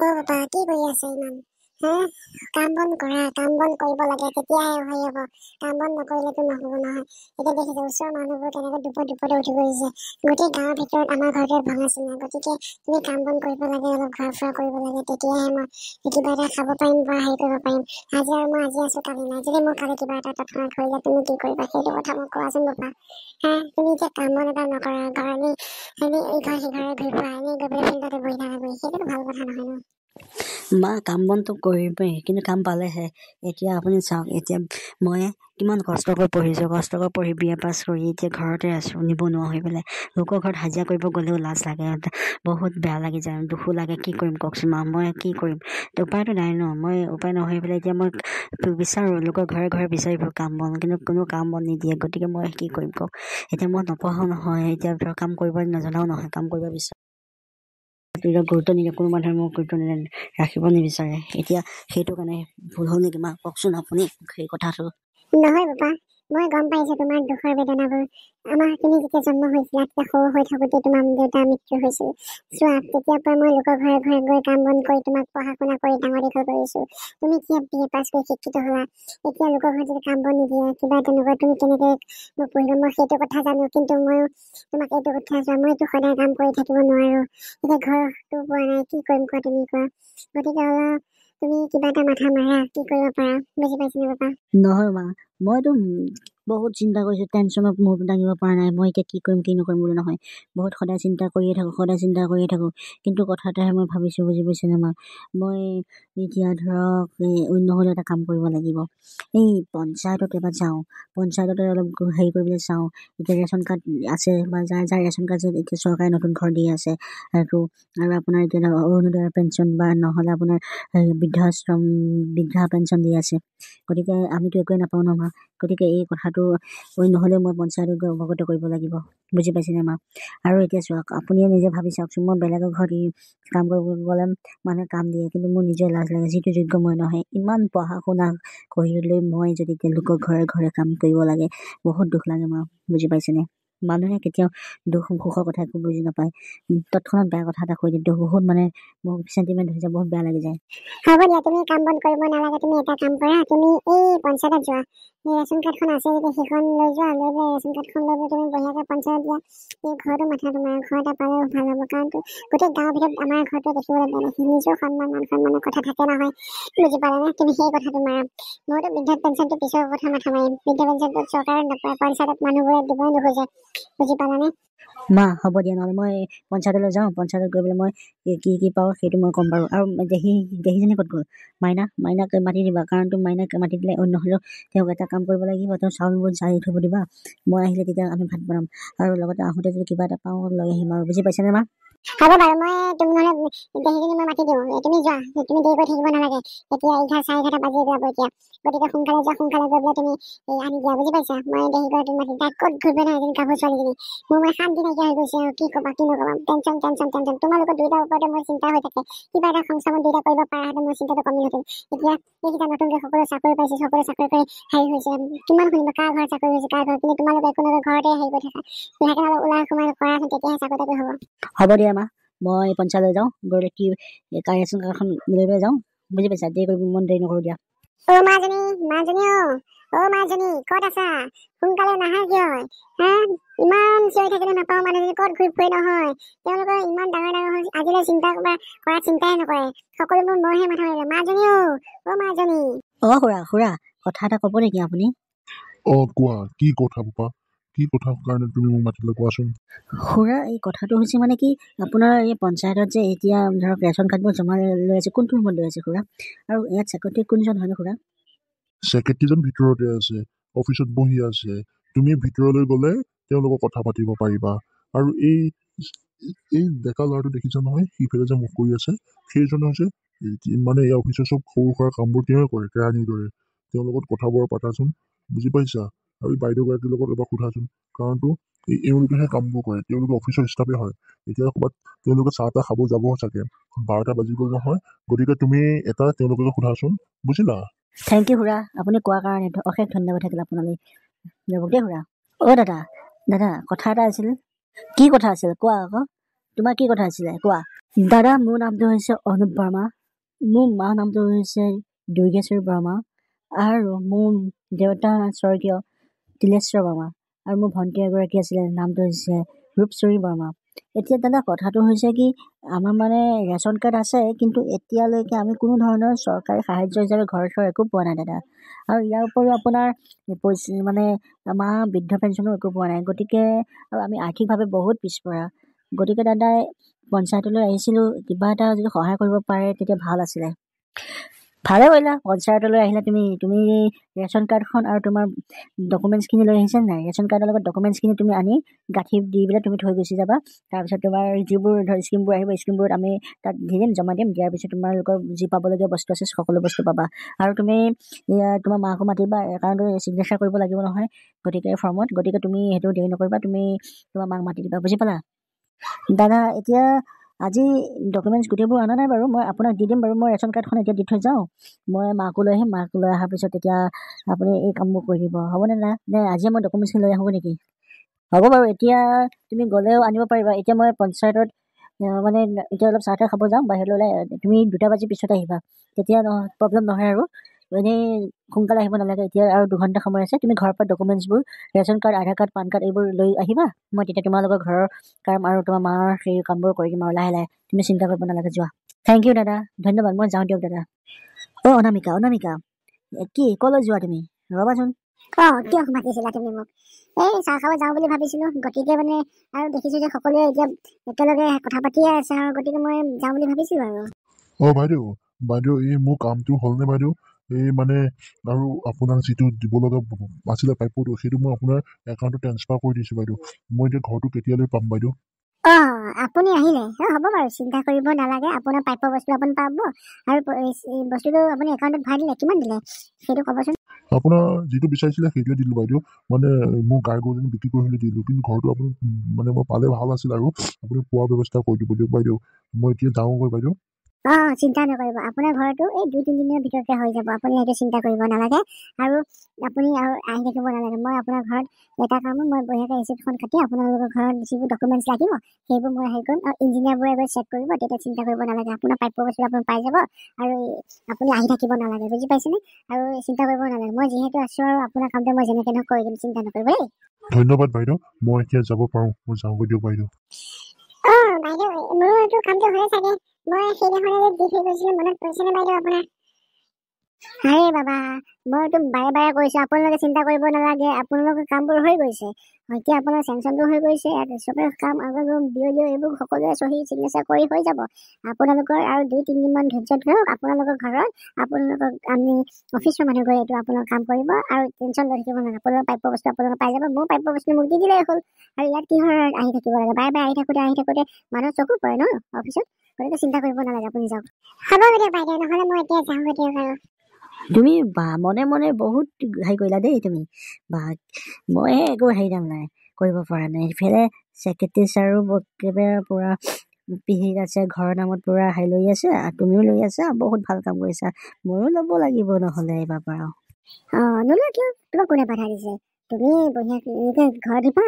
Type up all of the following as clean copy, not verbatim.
বাবা কি কৰি আছে ইমান কাম বন কৰা কাম বন কৰিব লাগে তেতিয়াহে হৈ হ'ব কাম বন নকৰিলেতো নহ'ব নহয় এতিয়া দেখিছে ওচৰৰ মানুহবোৰ কেনেকৈ দুপদে উঠি গৈছে গোটেই গাঁৱৰ ভিতৰত আমাৰ ঘৰতে ভঙা চিঙা গতিকে তুমি কাম বন কৰিব লাগে অলপ ঘৰ ফুৰা কৰিব লাগে তেতিয়াহে মই কিবা এটা খাব পাৰিম বা হেৰি কৰিব পাৰিম আজি আৰু মই আজি আছো কালি নাই যদি মোৰ কালি কিবা এটা তৎক্ষণাত হৈ যায় তুমি কি কৰিবা সেইটো কথা মোক কোৱাচোন বাবা তুমি এতিয়া কাম বন এটা নকৰা ঘৰলৈ এনেই ইঘৰ সিঘৰে ঘূৰি ফুৰা এনেই গৈ পেলাই ফিল্ডতে বহি থাকাগৈ সেইটোতো ভাল কথা নহয় ন মা কাম বনটো কৰিবই কিন্তু কাম পালেহে এতিয়া আপুনি চাওক এতিয়া মই কিমান কষ্ট কৰি পঢ়ি BA পাছ কৰি এতিয়া ঘৰতে আছোঁ নিবনুৱা হৈ পেলাই লোকৰ ঘৰত হাজিৰা কৰিব গ'লেও লাজ লাগে বহুত বেয়া লাগি যায় দুখো লাগে কি কৰিম কওকচোন মা মই কি কৰিম উপায়তো নাই ন মই উপায় নহৈ পেলাই এতিয়া মই বিচাৰোঁ লোকৰ ঘৰে ঘৰে বিচাৰিব কাম বন কিন্তু কোনো কাম বন নিদিয়ে গতিকে মই কি কৰিম কওক এতিয়া মই নপঢ়াও নহয় এতিয়া ধৰক কাম কৰিব নজনাও নহয় কাম কৰিব বিচাৰোঁ গুৰুত্ব নিদিয়ে কোনো মানুহে মোক গুৰুত্ব ৰাখিব নিবিচাৰে এতিয়া সেইটো কাৰণে ভুল হ'ল নেকি মা কওকচোন আপুনি সেই কথাটো নহয় বাবা মই গম পাইছো তোমাৰ দুখৰ বেদনাবোৰ তুমি যেতিয়া জন্ম হৈছিলা তেতিয়া সৰু হৈ থাকোঁতে তোমাৰ দেউতাৰ মৃত্যু হৈছিল চোৱা তেতিয়াৰ পৰা মই লোকৰ ঘৰে ঘৰে গৈ কাম বন কৰি তোমাক পঢ়া শুনা কৰি ডাঙৰ দীঘল কৰিছো তুমি কি BA পাছ কৰি শিক্ষিত হ'লা এতিয়া লোকৰ ঘৰত যদি কাম বন নিদিয়ে কিবা তেনেকুৱা তুমি কেনেকৈ মোক পঢ়িবা মই সেইটো কথা জানো কিন্তু ময়ো তোমাক এইটো কথা চোৱা মইতো সদায় কাম কৰি থাকিব নোৱাৰো এতিয়া ঘৰটো পোৱা নাই কি কৰিম কোৱা তুমি কোৱা গতিকে অলপ তুমি কিবা এটা মাথা মাৰা কি কৰিব পাৰা বুজি পাইছানে বাবা নহয় মা মইতো বহুত চিন্তা কৰিছোঁ টেনশ্যনত মূৰটো দাঙিব পৰা নাই মই এতিয়া কি কৰিম কি নকৰিম বুলি নহয় বহুত সদায় চিন্তা কৰিয়ে থাকোঁ কিন্তু কথা এটাহে মই ভাবিছোঁ বুজি পাইছেনে মা মই এতিয়া ধৰক অন্য হ'লেও এটা কাম কৰিব লাগিব এই পঞ্চায়তত এবাৰ যাওঁ পঞ্চায়ততে অলপ হেৰি কৰিবলৈ চাওঁ এতিয়া ৰেচন কাৰ্ড আছে বা যাৰ ৰেচন কাৰ্ড এতিয়া চৰকাৰে নতুন ঘৰ দি আছে আৰু আপোনাৰ এতিয়া অৰুণোদয় পেঞ্চন বা নহ'লে আপোনাৰ বৃদ্ধা পেঞ্চন দি আছে গতিকে আমিতো একোৱে নাপাওঁ ন মা গতিকে এই কথাটো নহ'লেও মই পঞ্চায়তত গৈ অৱগত কৰিব লাগিব বুজি পাইছেনে মা আৰু এতিয়া চাওক আপুনিয়ে নিজে ভাবি চাওকচোন মই বেলেগৰ ঘৰত কাম কৰিব গ'লে মানুহে কাম দিয়ে কিন্তু মোৰ নিজৰ লাজ লাগে যিটো যোগ্য মই নহয় ইমান পঢ়া শুনা কৰি লৈ মই যদি তেওঁলোকৰ ঘৰে ঘৰে কাম কৰিব লাগে বহুত দুখ লাগে মা বুজি পাইছেনে মানুহে কেতিয়াও দুখ সুখৰ কথা একো বুজি নাপায় তৎক্ষণাত বেয়া কথা এটা কৈ দিয়ে বহুত মানে মোৰ চেণ্টিমেণ্ট হৈ যায় বহুত বেয়া লাগি যায় হ'ব দিয়া তুমি কাম বন কৰিব নালাগে তুমি এটা কাম কৰা তুমি এই পঞ্চায়তত যোৱা ৰেচন কাৰ্ডখন আছে যদি সেইখন লৈ যোৱা লৈ পেলাই ৰেচন কাৰ্ডখন লৈ পেলাই তুমি বঢ়িয়াকৈ পঞ্চায়ত দিয়া এই ঘৰটো মাথা তোমাৰ ঘৰ এটা পালে ভাল হ'ব কাৰণ গোটেই গাঁৱৰ ভিতৰত আমাৰ ঘৰটো দেখিবলৈ বেয়া লাগে নিজৰ সন্মান মান সন্মানৰ কথা থাকে নহয় বুজি পালানে তুমি সেই কথাটো মাৰা মইতো বৃদ্ধা পেঞ্চনটো পিছৰ কথা মাথা মাৰিম বৃদ্ধা পেঞ্চনটো চৰকাৰে নাপায় পঞ্চায়তত মানুহবোৰে দিবই নোখোজে বুজি পালানে মা হ'ব দিয়া নহ'লে মই পঞ্চায়তলৈ যাওঁ পঞ্চায়তত গৈ পেলাই মই কি পাওঁ সেইটো মই ক'ম বাৰু আৰু দেহীজনী ক'ত গ'ল মাইনাক মাতি দিবা কাৰণ মাইনাক মাতি দিলে অন্য হ'লেও তেওঁক এটা কাম কৰিব লাগিব তেওঁ চাউলবোৰ জাৰি থ'ব দিবা মই আহিলে তেতিয়া আমি ভাত বনাম আৰু লগতে আহোঁতে যদি কিবা এটা পাওঁ লৈ আহিম আৰু বুজি পাইছানে মা হ'ব বাৰু মই তুমি নহ'লে দেহীজনী মই মাতি দিওঁ তুমি যোৱা তুমি দেৰি কৰি থাকিব নালাগে এতিয়া 11:30 বাজি যাব এতিয়া গতিকে সোনকালে গৈ পেলাই তুমি আনি দিয়া বুজি পাইছা মই দেহীগৰাকীক মাতি তাক ক'ত ঘূৰিব নাই এদিন গাভৰু ছোৱালীজনী মোৰ মানে শান্তি নাইকিয়া হৈ গৈছে আৰু কি ক'বা কি নক'বা টেনশ্যন তোমালোকৰ দুইটাৰ ওপৰতে মোৰ চিন্তা হৈ থাকে কিবা এটা সংস্থাপন দুইটা কৰিব পৰা হ'লে মোৰ চিন্তাটো কমিলহেঁতেন এতিয়া এইকেইটা নতুনকৈ সকলোৱে চাকৰি পাইছে সকলোৱে চাকৰি কৰি হেৰি হৈছে কিমান শুনিব কাৰ ঘৰত চাকৰি হৈছে কাৰ ঘৰত কিন্তু তোমালোকে একো নহয় ঘৰতে হেৰি কৰি থাকা সেইকাৰণে অলপ ওলাই সোমাই কৰাচোন তেতিয়াহে চাকৰি তাকৰি হ'ব দিয়া মা মই পঞ্চায়তলৈ যাওঁ গৈ কি ৰেচন কাৰ্ডখন লৈ পেলাই যাওঁ বুজি পাইছা দেৰি নকৰোঁ দিয়া মাজনী ক'ত আছা সোনকালে নাহা কিয় ইমান চিঞৰি থাকিলে নাপাওঁ মানুহজনী ক'ত ঘূৰি ফুৰে নহয় তেওঁলোকৰ ইমান ডাঙৰ আজিলৈ কৰা চিন্তাই নকৰে সকলোবোৰ মইহে মাথা মাৰিলে মাজনী খুৰা কথা এটা ক'ব নেকি আপুনি কোৱা কি কথা পাপা কি কথা কাৰণে তুমি মোক মাতিলে কোৱাচোন খুৰা এই কথাটো হৈছে মানে কি আপোনাৰ এই পঞ্চায়তত যে এতিয়া ধৰক ৰেচন কাৰ্ডবোৰ জমা লৈ আছে কোনটো সময়ত লৈ আছে খুৰা আৰু ইয়াত ছেক্ৰেটাৰী কোনজন হয়নে খুৰা ছেক্ৰেটাৰীজন ভিতৰতে আছে অফিচত বহি আছে তুমি ভিতৰলৈ গ'লে তেওঁলোকক কথা পাতিব পাৰিবা আৰু এই ডেকা ল'ৰাটো দেখিছা নহয় সিফালে যে মুখ কৰি আছে সেইজন হৈছে মানে এই অফিচৰ চব সৰু সুৰা কামবোৰ তেওঁৱে কৰে কেৰাণীৰ দৰে তেওঁৰ লগত কথাবোৰ পাতাচোন বুজি পাইছা আৰু বাইদেউগৰাকীৰ লগত এবাৰ সোধাচোন কাৰণতো এওঁলোকেহে কামবোৰ কৰে তেওঁলোকে অফিচৰ ষ্টাফে হয় এতিয়া ক'ৰবাত তেওঁলোকে চাহ তাহ খাব যাব চাগে 12টা বাজি গ'ল নহয় গতিকে তুমি এটা তেওঁলোকক সোধাচোন বুজিলা থেংক ইউ খুৰা আপুনি কোৱাৰ কাৰণে অশেষ ধন্যবাদ থাকিল আপোনালৈ যাব দেই খুৰা দাদা কথা এটা আছিল কি কথা আছিল কোৱা আকৌ তোমাৰ কি কথা আছিলে কোৱা দাদা, মোৰ নামটো হৈছে অনুপ বৰ্মা। মোৰ মাৰ নামটো হৈছে দুৰ্গেশ্বৰী বৰ্মা আৰু মোৰ দেউতা স্বৰ্গীয় তিলেশ্বৰ বৰ্মা আৰু মোৰ ভণ্টি এগৰাকী আছিলে, নামটো হৈছে ৰূপচৰী বৰ্মা। এতিয়া দাদা কথাটো হৈছে কি, আমাৰ মানে ৰেচন কাৰ্ড আছে, কিন্তু এতিয়ালৈকে আমি কোনো ধৰণৰ চৰকাৰী সাহাৰ্য হিচাপে ঘৰ একো পোৱা নাই দাদা। আৰু ইয়াৰ উপৰিও আপোনাৰ পইচা মানে আমাৰ বৃদ্ধ পেঞ্চনো একো পোৱা নাই। গতিকে আৰু আমি আৰ্থিকভাৱে বহুত পিছপৰা। গতিকে দাদাই পঞ্চায়তলৈ আহিছিলোঁ, কিবা এটা যদি সহায় কৰিব পাৰে তেতিয়া ভাল আছিলে। ভালে কৰিলা, পঞ্চায়তলৈ আহিলা। তুমি ৰেচন কাৰ্ডখন আৰু তোমাৰ ডকুমেণ্টছখিনি লৈ আহিছা নাই? ৰেচন কাৰ্ডৰ লগত ডকুমেণ্টছখিনি তুমি আনি গাঁঠি দি পেলাই তুমি থৈ গুচি যাবা। তাৰপিছত তোমাৰ যিবোৰ স্কিমবোৰ আহিব, স্কিমবোৰত আমি তাত দি দিম, জমা দিম। দিয়াৰ পিছত তোমালোকৰ যি পাবলগীয়া বস্তু আছে সকলো বস্তু পাবা। আৰু তুমি তোমাৰ মাকো মাতিবা, কাৰণটো ছিগনেচাৰ কৰিব লাগিব নহয় গতিকে ফৰ্মত। গতিকে তুমি সেইটো দেৰি নকৰিবা, তুমি তোমাৰ মাক মাতি দিবা, বুজি পালা? দাদা, এতিয়া আজি ডকুমেণ্টছ গোটেইবোৰ অনা নাই বাৰু, মই আপোনাক দি দিম বাৰু। মই ৰেচন কাৰ্ডখন এতিয়া দি থৈ যাওঁ, মই মাকো লৈ আহিম। মাক লৈ অহাৰ পিছত তেতিয়া আপুনি এই কামবোৰ কৰি দিব, হ'বনে? নে আজিয়ে মই ডকুমেণ্টছখিনি লৈ আহোঁ নেকি? হ'ব বাৰু, এতিয়া তুমি গ'লেও আনিব পাৰিবা। এতিয়া মই পঞ্চায়তত মানে এতিয়া অলপ চাহ খাব যাম বাহিৰলৈ ওলাই। তুমি 2টা বাজি পিছত আহিবা, তেতিয়া প্ৰব্লেম নহয় আৰু। এনেই সোনকালে আহিব নালাগে, এতিয়া আৰু 2 ঘণ্টা সময় আছে। তুমি ঘৰৰ পৰা ডকুমেণ্টছবোৰ, ৰেচন কাৰ্ড, আধাৰ কাৰ্ড, পান কাৰ্ড এইবোৰ লৈ আহিবা। মই তেতিয়া তোমালোকৰ ঘৰৰ কাম আৰু তোমাৰ মাৰ সেই কামবোৰ কৰি দিম আৰু লাহে লাহে। তুমি চিন্তা কৰিব নালাগে, যোৱা। থেংক ইউ দাদা, ধন্যবাদ। মই যাওঁ দিয়ক দাদা। অনামিকা, কি ক'লৈ যোৱা তুমি? ৰ'বাচোন। কিয় মাতিছিলা তুমি মোক? এই চাহ খাব যাওঁ বুলি ভাবিছিলো, গতিকে মানে আৰু দেখিছো যে সকলোৱে এতিয়া একেলগে কথা পাতিয়ে আছে, আৰু গতিকে মই যাওঁ বুলি ভাবিছিলো আৰু। বাইদেউ এই মোৰ কামটো হ'লনে বাইদেউ? এই মানে আৰু আপোনাক যিটো দিব লগা আছিলে প্ৰাপ্যটো, সেইটো মই আপোনাৰ একাউণ্টত ট্ৰান্সফাৰ কৰি দিছোঁ বাইদেউ। মই এতিয়া ঘৰটো কেতিয়ালৈ পাম বাইদেউ? আপুনি আহিলে হ'ব বাৰু, চিন্তা কৰিব নালাগে। আপোনাৰ প্ৰাপ্য বস্তু আপুনি পাব, আৰু বস্তুটো আপুনি একাউণ্টত ভৰাই দিলে। কিমান দিলে সেইটো ক'বচোন? আপোনাৰ যিটো বিচাৰিছিলে সেইটোৱে দিলোঁ বাইদেউ। মানে মোৰ গাই গৰুজনী বিক্ৰী কৰি দিলোঁ, কিন্তু ঘৰটো আপুনি মানে মই পালে ভাল আছিল, আৰু আপুনি পোৱাৰ ব্যৱস্থা কৰি দিব দিয়ক বাইদেউ। মই এতিয়া যাওঁগৈ বাইদেউ। চিন্তা নকৰিব, আপোনাৰ ঘৰটো এই 2-3 দিনৰ ভিতৰতে হৈ যাব। আপুনি সেইটো চিন্তা কৰিব নালাগে, আৰু আপুনি আৰু আহি থাকিব নালাগে। মই আপোনাৰ ঘৰত এটা কামো, মই বঢ়িয়াকৈ ৰিচিপ্টখন কাটি আপোনালোকৰ ঘৰত যিবোৰ ডকুমেণ্টছ লাগিব সেইবোৰ মই হেৰি কৰিম, আৰু ইঞ্জিনিয়াৰবোৰে গৈ চেক কৰিব। তেতিয়া চিন্তা কৰিব নালাগে, আপোনাৰ প্ৰাপ্য বস্তু আপুনি পাই যাব, আৰু আপুনি আহি থাকিব নালাগে, বুজি পাইছেনে? আৰু চিন্তা কৰিব নালাগে, মই যিহেতু আছোঁ, আৰু আপোনাৰ কামটো মই যেনেকৈ নহওক কৰি দিম, চিন্তা নকৰিব দেই। ধন্যবাদ বাইদেউ, মই এতিয়া যাব পাৰোঁ। মই যাওঁগৈ দিয়ক বাইদেউ। বাইদেউ, মোৰো এইটো কামটো হ'লে চাগে, মই সেইদিনাখনে যে দি থৈ গৈছিলোঁ, মনত পৰিছেনে বাইদেউ আপোনাৰ? আৰে বাবা, মইতো বাৰে বাৰে কৈছোঁ আপোনালোকে চিন্তা কৰিব নালাগে, আপোনালোকৰ কামবোৰ হৈ গৈছে। এতিয়া আপোনাৰ চেংচনটো হৈ গৈছে, চবে কাম আগৰ বিঅ' এইবোৰ সকলোৱে চহী চিগনেচাৰ কৰি হৈ যাব। আপোনালোকৰ আৰু 2-3 দিনমান ধৈৰ্য ধৰক। আপোনালোকৰ ঘৰত আপোনালোকৰ আমি অফিচৰ মানুহ গৈ এইটো আপোনালোকৰ কাম কৰিব, আৰু টেনশ্যন লৈ থাকিব নালাগে। আপোনালোকৰ প্ৰাপ্য বস্তু আপোনালোকে পাই যাব। মোৰ প্ৰাপ্য বস্তু মোক দি দিলেই হ'ল, আৰু ইয়াত কিহৰ আহি থাকিব লাগে? বাৰে বাৰে আহি থাকোঁতে মানুহৰ চকু পৰে ন অফিচত, গতিকে চিন্তা কৰিব নালাগে, আপুনি যাওক। হ'ব দিয়ক বাইদেউ, নহ'লে মই এতিয়া যাওঁগৈ দিয়ক আৰু। তুমি মনে মনে বহুত হেৰি কৰিলা দেই তুমি। মই একো হেৰি দাম নাই, কৰিব পৰা নাই। ইফালে ছেক্ৰেটাৰী ছাৰো একেবাৰে পূৰা পিহিত আছে, ঘৰৰ নামত পূৰা হেৰি লৈ আছে, আৰু তুমিও লৈ আছা। বহুত ভাল কাম কৰিছা, ময়ো ল'ব লাগিব নহ'লে এইবাৰ পৰা। নোলোৱা কিয়? তোমাক কোনে বাধা দিছে? তুমি বঢ়িয়াকৈ ঘৰ দিবা,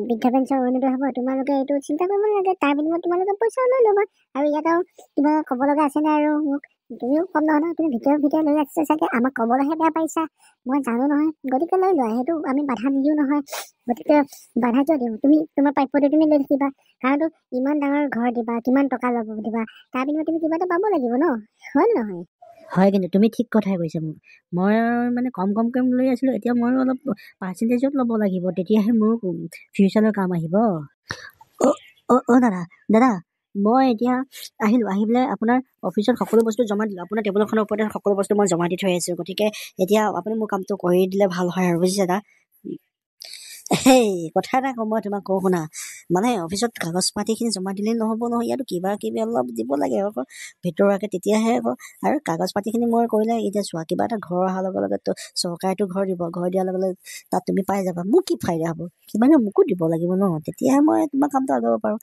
বৃদ্ধ পেঞ্চন অৰুণোদয় হ'ব। তোমালোকে এইটো চিন্তা কৰিব নালাগে, তাৰ বিনিময়ত তোমালোকে পইচাও লৈ ল'বা। আৰু ইয়াত আৰু কিবা ক'ব লগা আছেনে আৰু মোক? তুমিও কম নহয় নহয়, তুমি ভিতৰে লৈ আহিছা চাগে, আমাক ক'বলৈহে বেয়া পাইছা, মই জানো নহয়। গতিকে লৈ লোৱা, সেইটো আমি বাধা নিদিওঁ নহয়। গতিকে বাধা কিয় দিওঁ? তুমি তোমাৰ প্ৰাপ্যটো তুমি লৈ থাকিবা, কাৰণতো ইমান ডাঙৰ ঘৰ দিবা, কিমান টকা ল'ব দিবা, তাৰ বিনিময়ত তুমি কিবা এটা পাব লাগিব ন, হয় নহয়? হয়, কিন্তু তুমি ঠিক কথাই কৈছা মোক। মই মানে কমকৈ লৈ আছিলোঁ, এতিয়া ময়ো অলপ পাৰ্চেণ্টেজত ল'ব লাগিব, তেতিয়াহে মোৰ ফিউচাৰৰ কাম আহিব। দাদা, মই এতিয়া আহিলোঁ, আহি পেলাই আপোনাৰ অফিচত সকলো বস্তু জমা দিলোঁ। আপোনাৰ টেবুলখনৰ ওপৰতে সকলো বস্তু মই জমা দি থৈ আহিছোঁ। গতিকে এতিয়া আপুনি মোৰ কামটো কৰি দিলে ভাল হয় আৰু, বুজিছে দাদা? সেই কথা এটা মই তোমাক কওঁ শুনা, মানে অফিচত কাগজ পাতিখিনি জমা দিলেই নহ'ব নহয়, ইয়াতো কিবা কিবি অলপ দিব লাগে আকৌ ভিতৰুৱাকৈ, তেতিয়াহে আকৌ। আৰু কাগজ পাতিখিনি মই কৰিলে, এতিয়া চোৱা, কিবা এটা ঘৰ অহাৰ লগে লগেতো চৰকাৰেতো ঘৰ দিব, ঘৰ দিয়াৰ লগে লগে তাত তুমি পাই যাবা। মোৰ কি ফাইদা হ'ব? কিমানে মোকো দিব লাগিব ন, তেতিয়াহে মই তোমাৰ কামটো আগাব পাৰোঁ।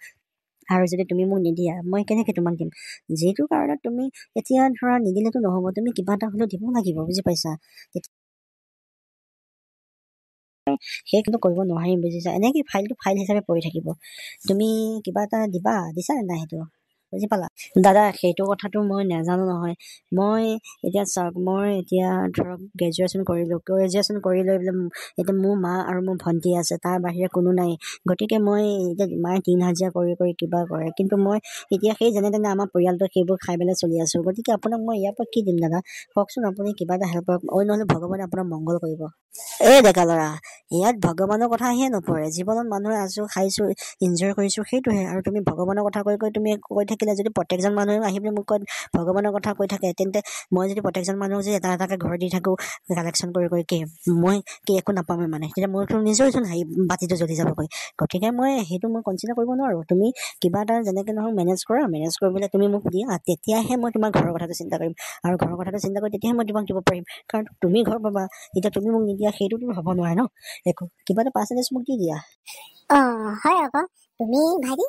আৰু যদি তুমি মোক নিদিয়া, মই কেনেকৈ তোমাক দিম? যিটো কাৰণত তুমি এতিয়া ধৰা নিদিলেতো নহ'ব, তুমি কিবা এটা হ'লেও দিব লাগিব, বুজি পাইছা? সেই কিন্তু কৰিব নোৱাৰিম, বুজিছা? এনেকৈ ফাইল হিচাপে পৰি থাকিব। তুমি কিবা এটা দিছা নে নাই সেইটো? বুজি পালা দাদা সেইটো কথাটো মই নাজানো নহয় মই এতিয়া চাওক মই এতিয়া ধৰক গ্ৰেজুৱেশ্যন কৰি লৈ পেলাই এতিয়া মোৰ মা আৰু মোৰ ভণ্টি আছে তাৰ বাহিৰে কোনো নাই গতিকে মই এতিয়া মায়ে 3 হাজিৰা কৰি কিবা কৰে কিন্তু মই এতিয়া সেই যেনে তেনে আমাৰ পৰিয়ালটো সেইবোৰ খাই পেলাই চলি আছোঁ গতিকে আপোনাক মই ইয়াৰ পৰা কি দিম দাদা কওকচোন আপুনি কিবা এটা হেল্প কৰক নহ'লে ভগৱানে আপোনাৰ মংগল কৰিব এই ডেকা ল'ৰা ইয়াত ভগৱানৰ কথা আহিয়ে নপৰে জীৱনত মানুহে আছোঁ খাইছোঁ এনজয় কৰিছোঁ সেইটোহে আৰু তুমি ভগৱানৰ কথা কৈ তুমি কৈ থাকিলে যদি প্ৰত্যেকজন মানুহে আহি পেলাই মোক কয় ভগৱানৰ কথা কৈ থাকে তেন্তে মই যদি প্ৰত্যেকজন মানুহক যদি এটা এটাকৈ ঘৰ দি থাকোঁ কালেকশ্যন কৰি কি মই কি একো নাপামেই মানে তেতিয়া মোৰতো নিজৰচোন হেৰি বাতিটো জ্বলি যাবগৈ গতিকে মই সেইটো মই কনচিডাৰ কৰিব নোৱাৰোঁ তুমি কিবা এটা যেনেকৈ নহওক মেনেজ কৰি পেলাই তুমি মোক দিয়া তেতিয়াহে মই তোমাৰ ঘৰৰ কথাটো চিন্তা কৰিম আৰু ঘৰৰ কথাটো চিন্তা কৰি তেতিয়াহে মই তোমাক দিব পাৰিম কাৰণ তুমি ঘৰ পাবা এতিয়া তুমি মোক নিদিয়া সেইটোতো হ'ব নোৱাৰে ন একো কিবা এটা পাৰ্চেণ্টেজ মোক দি দিয়া হয় আকৌ তুমি ভাইটি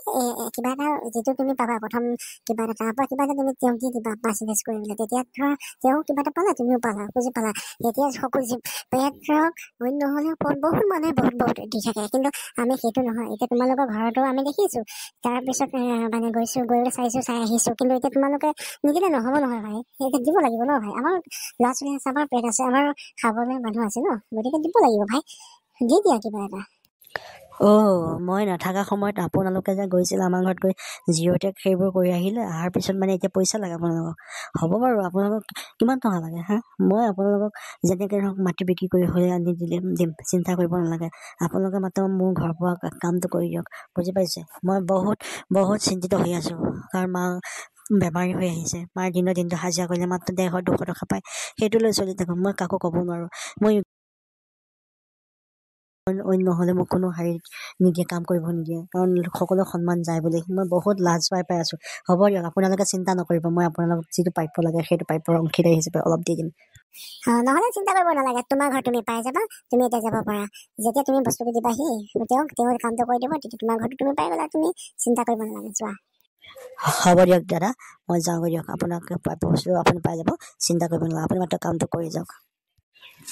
কিবা এটা যিটো তুমি পাবা প্ৰথম কিবা এটা তাৰ পৰা কিবা এটা তুমি তেওঁক দি দিবা পাৰ্চেণ্টেজ কৰিবলৈ তেতিয়া ধৰা তেওঁ কিবা এটা পালা তুমিও পালা বুজি পালা এতিয়া সকলো ইয়াত ধৰক অন্য নহ'লেও বহুত মানুহে বহুত দি থাকে কিন্তু আমি সেইটো নহয় এতিয়া তোমালোকৰ ঘৰতো আমি দেখিছোঁ তাৰপিছত মানে গৈ পেলাই চাই আহিছোঁ কিন্তু এতিয়া তোমালোকে নিদিলে নহ'ব নহয় ভাই এতিয়া দিব লাগিব ন ভাই আমাৰ ল'ৰা ছোৱালী আছে আমাৰ পেট আছে আমাৰ খাবলৈ মানুহ আছে ন গতিকে দিব লাগিব ভাই দি দিয়া কিবা এটা মই নাথাকা সময়ত আপোনালোকে যে গৈছিল আমাৰ ঘৰত গৈ জিঅ'টেক সেইবোৰ কৰি আহিলে অহাৰ পিছত মানে এতিয়া পইচা লাগে আপোনালোকক হ'ব বাৰু আপোনালোকক কিমান টকা লাগে মই আপোনালোকক যেনেকৈ ধৰক মাটি বিক্ৰী কৰি হৈ আনি দিম চিন্তা কৰিব নালাগে আপোনালোকে মাত্ৰ মোৰ ঘৰৰ পৰা কামটো কৰি দিয়ক বুজি পাইছে মই বহুত চিন্তিত হৈ আছোঁ কাৰণ মা বেমাৰী হৈ আহিছে মাৰ দিনটো হাজিৰা কৰিলে মাত্ৰ 150-200 টকা পায় সেইটো লৈ চলি থাকোঁ মই কাকো ক'ব নোৱাৰোঁ মই নহ'লে মোক কোনো হেৰি নিদিয়ে কাম কৰিব নিদিয়ে কাৰণ সকলো সন্মান যায় বুলি মই বহুত লাজ পাই আছোঁ হ'ব দিয়ক আপোনালোকে চিন্তা নকৰিব মই আপোনালোকক যিটো প্ৰাপ্য লাগে সেইটো প্ৰাপ্যৰ অংশীদাৰ হিচাপে অলপ দি দিম নহ'লে চিন্তা কৰিব নালাগে তোমাৰ ঘৰ তুমি পাই যাবা তুমি এতিয়া যাব পাৰা যেতিয়া তুমি বস্তুটো দিবাহি তেওঁ কামটো কৰি দিব তেতিয়া তোমাৰ ঘৰটো তুমি পাই গ'লা তুমি চিন্তা কৰিব নালাগে যোৱা হ'ব দিয়ক দাদা মই যাওঁগৈ দিয়ক আপোনাক প্ৰাপ্য বস্তু আপুনি পাই যাব চিন্তা কৰিব নালাগে আপুনি মাত্ৰ কামটো কৰি যাওক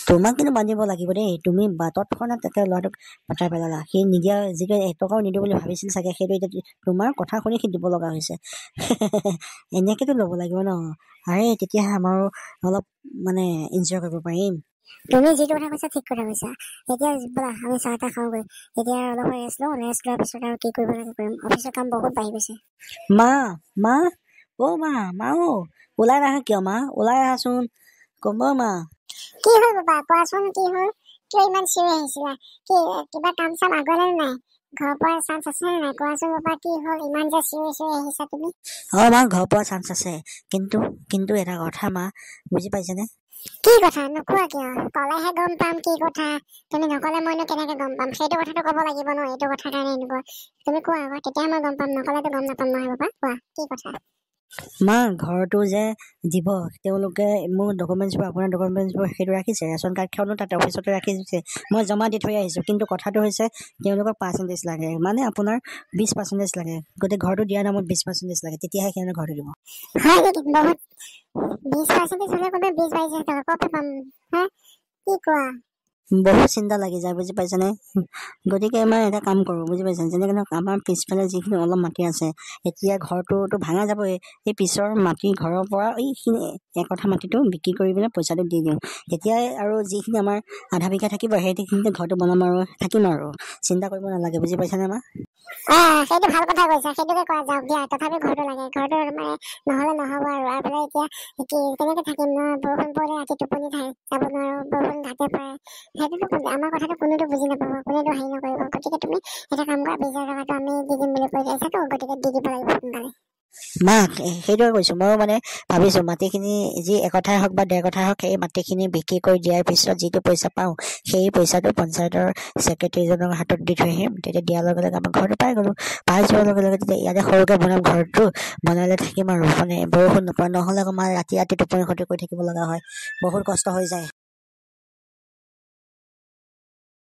তোমাক কিন্তু মানিব লাগিব দেই তুমি বাটত থকা তাতে ল'ৰাটোক পঠাই পেলালা সি নিদিয়া যিটো 1 টকাও নিদিওঁ বুলি ভাবিছিল চাগে সেইটো এতিয়া তোমাৰ কথা শুনি সি দিব লগা হৈছে এনেকৈতো ল'ব লাগিব ন তেতিয়াহে আমাৰো অলপ মানে এনজয় কৰিব পাৰিম তুমি যিটো কথা কৈছা ঠিক কথা কৈছা এতিয়া ব'লা আমি চাহ তাহ খাওঁগৈ এতিয়া অলপ ৰেষ্ট লোৱাৰ পিছত আৰু কি কৰিব লাগে কৰিম অফিচৰ কাম বহুত বাঢ়ি গৈছে মা ওলাই নাহা কিয় মা ওলাই আহাচোন ক'ব মা কি হ'ল বাবা কোৱাচোন কি হ'ল কিয় ইমান চিঞৰি আহিছিলা কি কিবা কাম চাম আগুৱালে নাই ঘৰ পোৱাৰ চান্স আছে নে নাই কোৱাচোন বাবা কি হ'ল ইমান যে চিঞৰি আহিছা তুমি মা ঘৰ পোৱাৰ চান্স আছে কিন্তু এটা কথা মা বুজি পাইছেনে কি কথা নোকোৱা কিয় ক'লেহে গম পাম কি কথা তুমি নক'লে মইনো কেনেকে গম পাম সেইটো কথাটো ক'ব লাগিব ন এইটো কথাৰ কাৰণে এনেকুৱা তুমি কোৱা আকৌ তেতিয়াহে মই গম পাম নক'লেতো গম নাপাম নহয় বাবা কোৱা কি কথা মা ঘৰটো যে দিব তেওঁলোকে মোৰ ডকুমেণ্টছবোৰ আপোনাৰ ডকুমেণ্টছবোৰ সেইটো ৰাখিছে ৰেচন কাৰ্ডখনো তাতে অফিচতে ৰাখিছে মই জমা দি থৈ আহিছোঁ কিন্তু কথাটো হৈছে তেওঁলোকক পাৰ্চেণ্টেজ লাগে মানে আপোনাৰ 20% লাগে গতিকে ঘৰটো দিয়াৰ নামত 20% লাগে তেতিয়াহে সিহঁতে ঘৰটো দিব হয় নেকি বহুত 20% হ'লে ক'লে 20-22 টকা ক'ত পাম কি কোৱা বহুত চিন্তা লাগি যায় বুজি পাইছেনে গতিকে মই এটা কাম কৰোঁ বুজি পাইছে যেনেকৈ ধৰক আমাৰ পিছফালে যিখিনি অলপ মাটি আছে এতিয়া ঘৰটোতো ভাঙা যাবই এই পিছৰ মাটি ঘৰৰ পৰা এইখিনি একঠা মাটিটো বিক্ৰী কৰি পেলাই পইচাটো দি দিওঁ তেতিয়াই আৰু যিখিনি আমাৰ আধা বিঘা থাকিব সেইখিনিতে ঘৰটো বনাম আৰু থাকিম আৰু চিন্তা কৰিব নালাগে বুজি পাইছেনে মা সেইটো ভাল কথা কৈছা সেইটোকে কৰা যাওক দিয়া তথাপি ঘৰটো লাগে ঘৰটো মানে নহ'লে নহ'ব আৰু পেলাই এতিয়া কেনেকৈ থাকিম ন বৰষুণ পৰিলে ৰাতি টোপনি যাব নোৱাৰোঁ বৰষুণ ঘাটে পৰে সেইটোতো আমাৰ কথাটো কোনোতো বুজি নাপাব কোনেতো হেৰি নকৰিব গতিকে তুমি এটা কাম কৰা 20,000 টকাটো আমি দি দিম বুলি কৈ আছাতো গতিকে দি দিব লাগিব সোনকালে মা সেইটোৱে কৈছোঁ ময়ো মানে ভাবিছোঁ মাটিখিনি যি 1 কঠাই হওক বা 1.5 কঠাই হওক সেই মাটিখিনি বিক্ৰী কৰি দিয়াৰ পিছত যিটো পইচা পাওঁ সেই পইচাটো পঞ্চায়তৰ ছেক্ৰেটেৰীজনৰ হাতত দি থৈ আহিম তেতিয়া দিয়াৰ লগে লগে আমাৰ ঘৰটো পাই যোৱাৰ লগে লগে তেতিয়া ইয়াতে সৰুকৈ বনাম ঘৰটো বনালে থাকিম আৰু মানে বৰষুণ নপৰে নহ'লে আকৌ ৰাতি টোপনি ক্ষতি কৰি থাকিব লগা হয় বহুত কষ্ট হৈ যায়